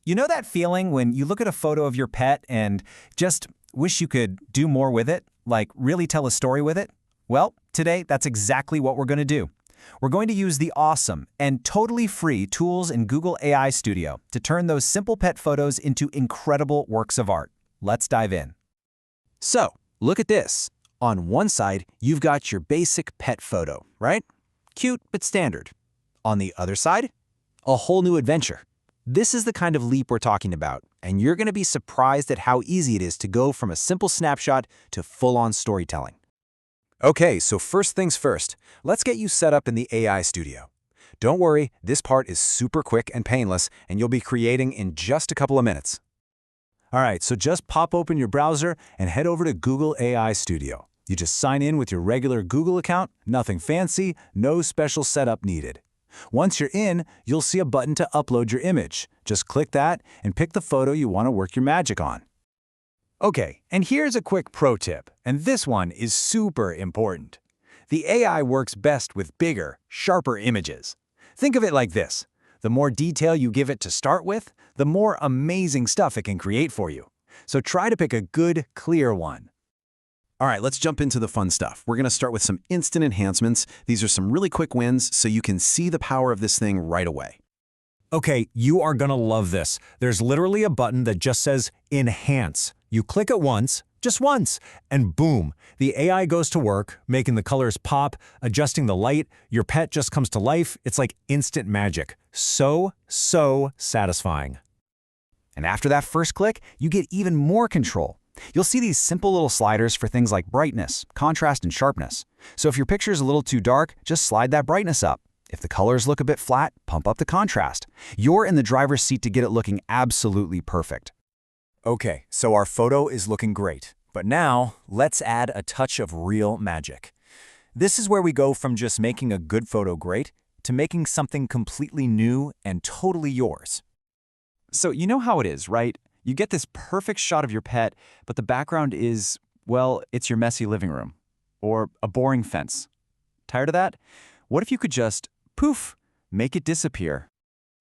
You know that feeling when you look at a photo of your pet and just wish you could do more with it, like really tell a story with it? Well, today that's exactly what we're going to do. We're going to use the awesome and totally free tools in Google AI Studio to turn those simple pet photos into incredible works of art. Let's dive in. So, look at this. On one side, you've got your basic pet photo, right? Cute but standard. On the other side, a whole new adventure. This is the kind of leap we're talking about, and you're going to be surprised at how easy it is to go from a simple snapshot to full-on storytelling. Okay, so first things first, let's get you set up in the AI Studio. Don't worry, this part is super quick and painless, and you'll be creating in just a couple of minutes. All right, so just pop open your browser and head over to Google AI Studio. You just sign in with your regular Google account, nothing fancy, no special setup needed. Once you're in, you'll see a button to upload your image. Just click that and pick the photo you want to work your magic on. Okay, and here's a quick pro tip, and this one is super important. The AI works best with bigger, sharper images. Think of it like this. The more detail you give it to start with, the more amazing stuff it can create for you. So try to pick a good, clear one. All right, let's jump into the fun stuff. We're going to start with some instant enhancements. These are some really quick wins so you can see the power of this thing right away. Okay, you are gonna love this. There's literally a button that just says Enhance. You click it once, just once, and boom, the AI goes to work, making the colors pop, adjusting the light, your pet just comes to life. It's like instant magic. So satisfying. And after that first click, you get even more control. You'll see these simple little sliders for things like brightness, contrast, and sharpness. So if your picture is a little too dark, just slide that brightness up. If the colors look a bit flat, pump up the contrast. You're in the driver's seat to get it looking absolutely perfect. Okay, so our photo is looking great. But now, let's add a touch of real magic. This is where we go from just making a good photo great to making something completely new and totally yours. So you know how it is, right? You get this perfect shot of your pet, but the background is, well, it's your messy living room. Or a boring fence. Tired of that? What if you could just, poof, make it disappear?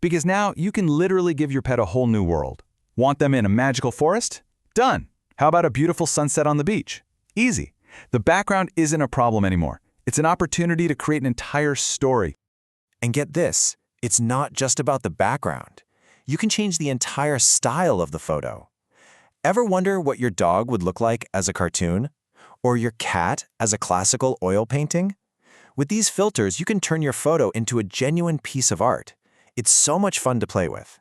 Because now you can literally give your pet a whole new world. Want them in a magical forest? Done. How about a beautiful sunset on the beach? Easy. The background isn't a problem anymore. It's an opportunity to create an entire story. And get this, it's not just about the background. You can change the entire style of the photo. Ever wonder what your dog would look like as a cartoon? Or your cat as a classical oil painting? With these filters, you can turn your photo into a genuine piece of art. It's so much fun to play with.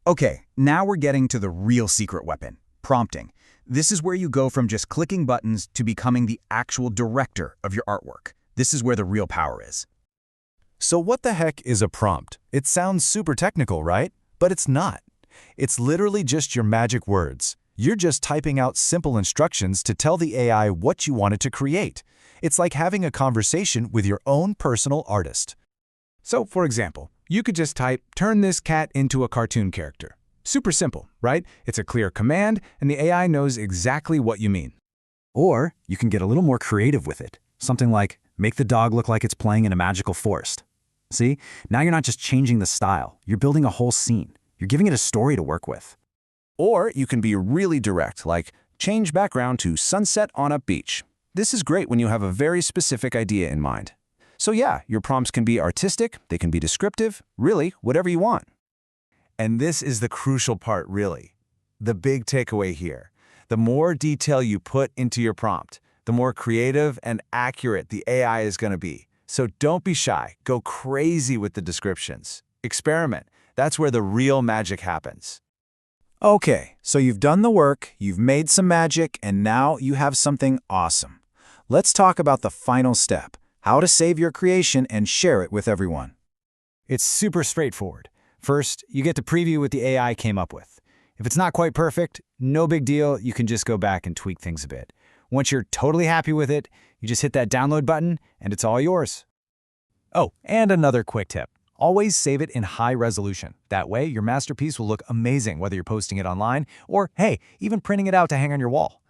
Okay, now we're getting to the real secret weapon, prompting. This is where you go from just clicking buttons to becoming the actual director of your artwork. This is where the real power is. So what the heck is a prompt? It sounds super technical, right? But it's not. It's literally just your magic words. You're just typing out simple instructions to tell the AI what you want it to create. It's like having a conversation with your own personal artist. So, for example, you could just type, turn this cat into a cartoon character. Super simple, right? It's a clear command, and the AI knows exactly what you mean. Or you can get a little more creative with it. Something like, make the dog look like it's playing in a magical forest. See? Now you're not just changing the style. You're building a whole scene. You're giving it a story to work with. Or you can be really direct, like change background to sunset on a beach. This is great when you have a very specific idea in mind. So yeah, your prompts can be artistic, they can be descriptive, really, whatever you want. And this is the crucial part, really. The big takeaway here. The more detail you put into your prompt, the more creative and accurate the AI is going to be. So don't be shy. Go crazy with the descriptions. Experiment. That's where the real magic happens. Okay, so you've done the work, you've made some magic, and now you have something awesome. Let's talk about the final step, how to save your creation and share it with everyone. It's super straightforward. First, you get to preview what the AI came up with. If it's not quite perfect, no big deal, you can just go back and tweak things a bit. Once you're totally happy with it, you just hit that download button and it's all yours. Oh, and another quick tip. Always save it in high resolution. That way, your masterpiece will look amazing whether you're posting it online or, hey, even printing it out to hang on your wall.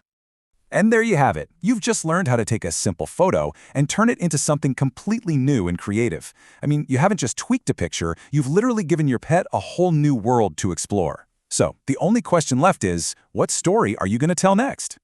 And there you have it. You've just learned how to take a simple photo and turn it into something completely new and creative. I mean, you haven't just tweaked a picture, you've literally given your pet a whole new world to explore. So, the only question left is, what story are you going to tell next?